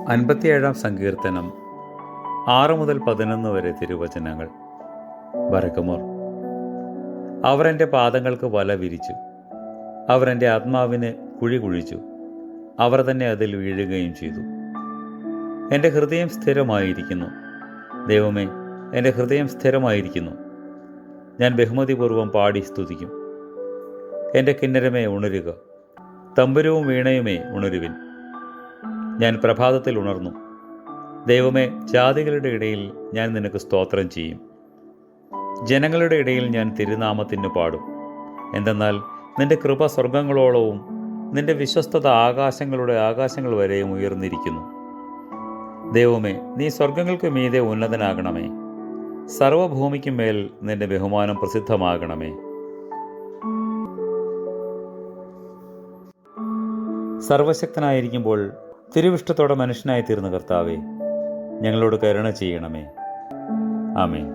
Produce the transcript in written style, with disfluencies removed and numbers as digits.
57 സങ്കീർത്തനം 6 മുതൽ 11 വരെ തിരുവചനങ്ങൾ. ബറക്കമോർ. അവർ എൻ്റെ പാദങ്ങൾക്ക് വല വിരിച്ചു, അവർ എൻ്റെ ആത്മാവിന് കുഴി കുഴിച്ചു, അവർ തന്നെ അതിൽ വീഴുകയും ചെയ്തു. എൻ്റെ ഹൃദയം സ്ഥിരമായിരിക്കുന്നു, ദൈവമേ, എൻ്റെ ഹൃദയം സ്ഥിരമായിരിക്കുന്നു. ഞാൻ ബഹുമതിപൂർവ്വം പാടി സ്തുതിക്കും. എൻ്റെ കിന്നരമേ ഉണരുക, തമ്പുരവും വീണയുമേ ഉണരുവിൻ. ഞാൻ പ്രഭാതത്തിൽ ഉണർന്നു. ദൈവമേ, ജാതികളുടെ ഇടയിൽ ഞാൻ നിനക്ക് സ്തോത്രം ചെയ്യും. ജനങ്ങളുടെ ഇടയിൽ ഞാൻ തിരുനാമത്തിന് പാടും. എന്തെന്നാൽ നിന്റെ കൃപ സ്വർഗങ്ങളോളവും നിന്റെ വിശ്വസ്തത ആകാശങ്ങളുടെ ആകാശങ്ങൾ വരെയും ഉയർന്നിരിക്കുന്നു. ദൈവമേ, നീ സ്വർഗങ്ങൾക്ക് മീതെ ഉന്നതനാകണമേ, സർവഭൂമിക്കും മേൽ നിന്റെ ബഹുമാനം പ്രസിദ്ധമാകണമേ. സർവശക്തനായിരിക്കുമ്പോൾ തിരുവിഷ്ടത്തോടെ മനുഷ്യനായി തീർന്ന കർത്താവേ, ഞങ്ങളോട് കരുണ ചെയ്യണമേ. ആമേൻ.